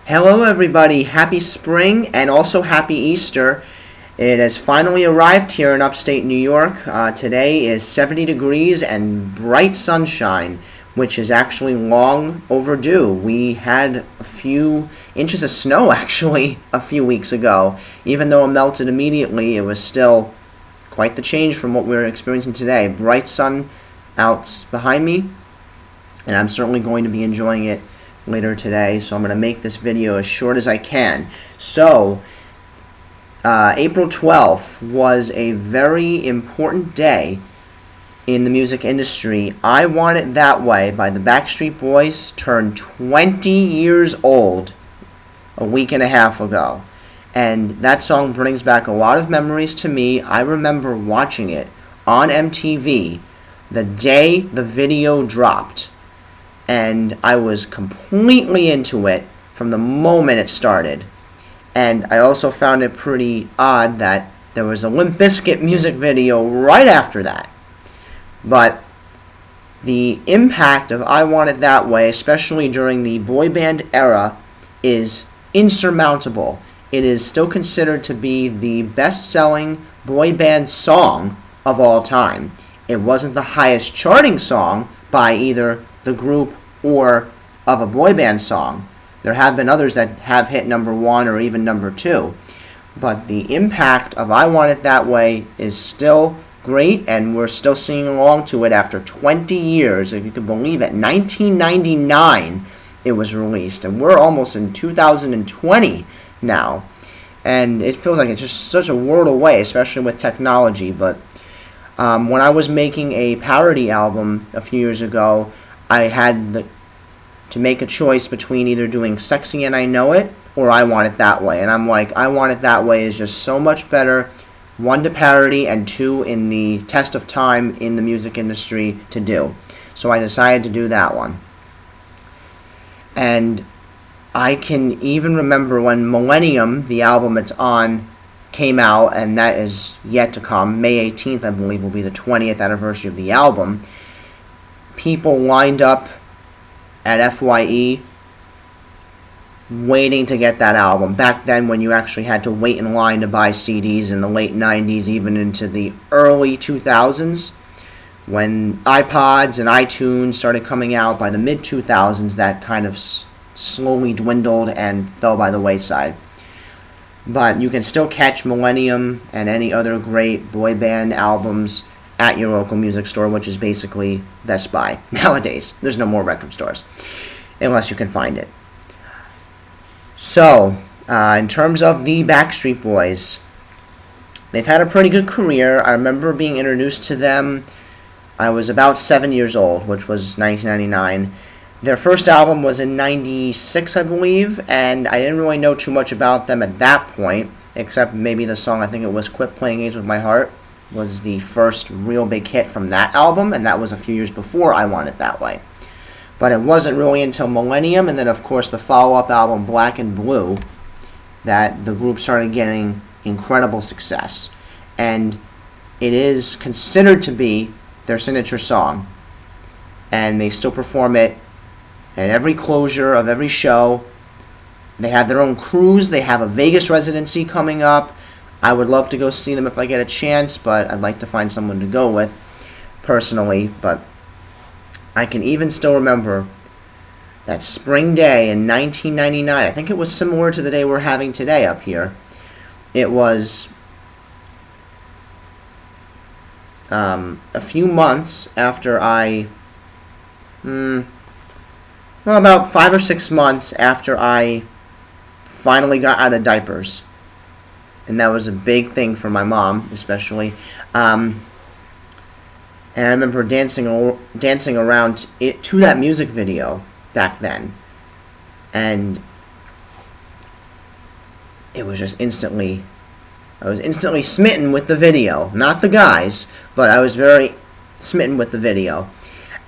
Hello everybody, happy spring and also happy Easter. It has finally arrived here in upstate New York. Today is 70 degrees and bright sunshine, which is actually long overdue. We had a few inches of snow actually a few weeks ago. Even though it melted immediately, it was still quite the change from what we're experiencing today. Bright sun out behind me, and I'm certainly going to be enjoying it later today, so I'm going to make this video as short as I can. So, April 12th was a very important day in the music industry. I Want It That Way by the Backstreet Boys turned 20 years old a week and a half ago. And that song brings back a lot of memories to me. I remember watching it on MTV the day the video dropped. And I was completely into it from the moment it started. And I also found it pretty odd that there was a Limp Bizkit music video right after that. But the impact of I Want It That Way, especially during the boy band era, is insurmountable. It is still considered to be the best-selling boy band song of all time. It wasn't the highest charting song by either the group or of a boy band song. There have been others that have hit number 1 or even number 2. But the impact of I Want It That Way is still great, and we're still singing along to it after 20 years. If you can believe it, 1999 it was released, and we're almost in 2020 now. And it feels like it's just such a world away, especially with technology. But when I was making a parody album a few years ago, I had to make a choice between either doing Sexy and I Know It or I Want It That Way. And I'm like, I Want It That Way is just so much better, 1, to parody, and 2, in the test of time in the music industry to do. So I decided to do that one. And I can even remember when Millennium, the album it's on, came out, and that is yet to come. May 18th, I believe, will be the 20th anniversary of the album. People lined up at FYE waiting to get that album. Back then, when you actually had to wait in line to buy CDs in the late 90s, even into the early 2000s, when iPods and iTunes started coming out by the mid-2000s, that kind of slowly dwindled and fell by the wayside. But you can still catch Millennium and any other great boy band albums at your local music store, which is basically Best Buy nowadays. There's no more record stores, unless you can find it. So, in terms of the Backstreet Boys, they've had a pretty good career. I remember being introduced to them. I was about 7 years old, which was 1999. Their first album was in 96, I believe, and I didn't really know too much about them at that point, except maybe the song, I think it was Quit Playing Games With My Heart, was the first real big hit from that album, and that was a few years before I Want It That Way. But it wasn't really until Millennium, and then of course the follow-up album Black and Blue, that the group started getting incredible success. And it is considered to be their signature song, and they still perform it at every closure of every show. They have their own cruise. They have a Vegas residency coming up. I would love to go see them if I get a chance, but I'd like to find someone to go with personally. But I can even still remember that spring day in 1999. I think it was similar to the day we're having today up here. It was a few months after about 5 or 6 months after I finally got out of diapers. And that was a big thing for my mom, especially. And I remember dancing around it to that music video back then. And it was just I was instantly smitten with the video. Not the guys, but I was very smitten with the video.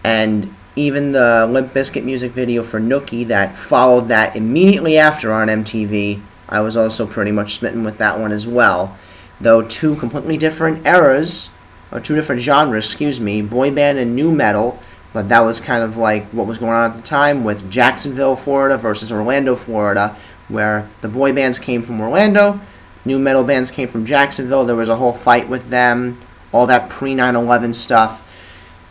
And even the Limp Bizkit music video for Nookie that followed that immediately after on MTV, I was also pretty much smitten with that one as well. Though 2 completely different eras, or 2 different genres, boy band and nu metal, but that was kind of like what was going on at the time with Jacksonville, Florida versus Orlando, Florida, where the boy bands came from Orlando, new metal bands came from Jacksonville. There was a whole fight with them, all that pre-9/11 stuff.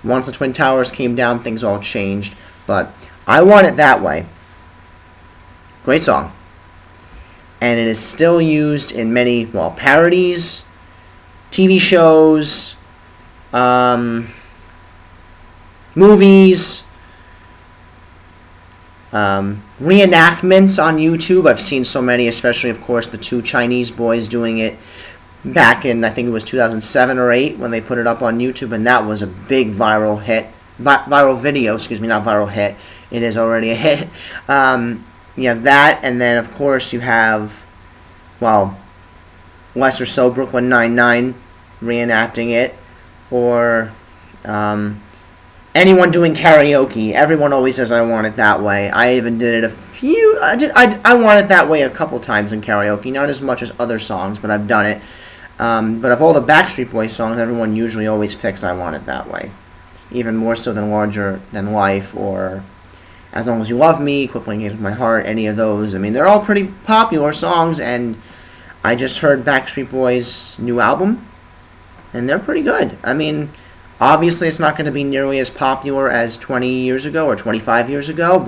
Once the Twin Towers came down, things all changed, but I Want It That Way. Great song. And it is still used in many, well, parodies, TV shows, movies, reenactments on YouTube. I've seen so many, especially, of course, the two Chinese boys doing it back in, I think it was 2007 or 8 when they put it up on YouTube, and that was a big viral hit. Viral video, excuse me, not viral hit. It is already a hit. You have that, and then, of course, you have, well, less or so Brooklyn Nine-Nine reenacting it, or anyone doing karaoke. Everyone always says, I want it that way. I even did it I want it that way a couple times in karaoke, not as much as other songs, but I've done it. But of all the Backstreet Boys songs, everyone usually always picks I Want It That Way. Even more so than Larger Than Life, or As Long As You Love Me, Quit Playing Games With My Heart, any of those. I mean, they're all pretty popular songs, and I just heard Backstreet Boys' new album, and they're pretty good. I mean, obviously it's not going to be nearly as popular as 20 years ago or 25 years ago,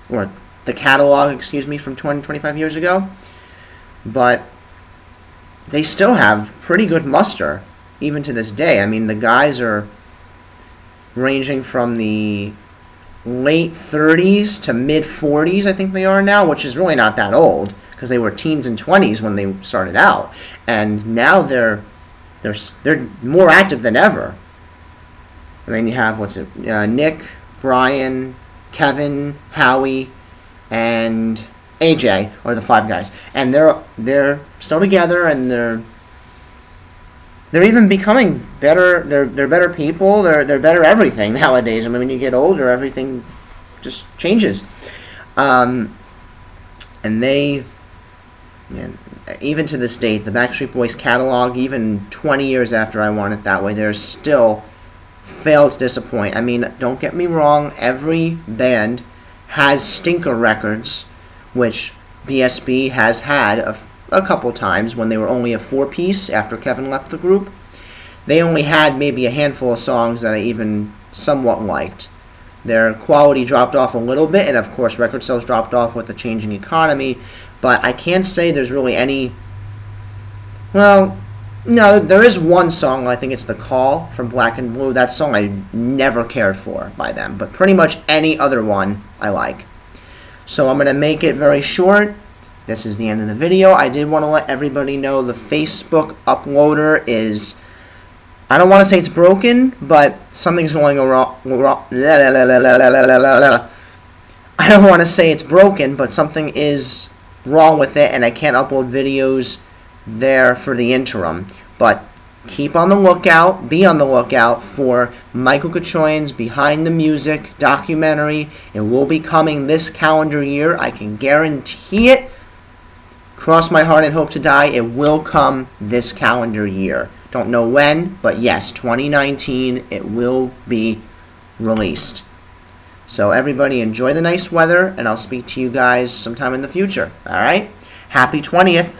or the catalog, excuse me, from 20, 25 years ago, but they still have pretty good muster, even to this day. I mean, the guys are ranging from the late 30s to mid 40s, I think they are now, which is really not that old, because they were teens and 20s when they started out, and now they're more active than ever. And then you have, Nick, Brian, Kevin, Howie, and AJ are the 5 guys, and they're still together, and they're even becoming better. They're better people. They're better everything nowadays. I mean, when you get older, everything just changes. And they, man, even to this date, the Backstreet Boys catalog, even 20 years after I Want It That Way, they're still failed to disappoint. I mean, don't get me wrong, every band has stinker records, which BSB has had a couple times when they were only a 4-piece after Kevin left the group. They only had maybe a handful of songs that I even somewhat liked. Their quality dropped off a little bit, and of course record sales dropped off with the changing economy, but I can't say there's really any... Well, no, there is one song, I think it's The Call from Black and Blue. That song I never cared for by them, but pretty much any other one I like. So I'm going to make it very short. This is the end of the video. I did want to let everybody know the Facebook uploader is... I don't want to say it's broken, but something's going wrong. I don't want to say it's broken, but something is wrong with it, and I can't upload videos there for the interim. But keep on the lookout, be on the lookout for Michael Cachoian's Behind the Music documentary. It will be coming this calendar year. I can guarantee it. Cross my heart and hope to die. It will come this calendar year. Don't know when, but yes, 2019, it will be released. So everybody enjoy the nice weather, and I'll speak to you guys sometime in the future. All right? Happy 20th.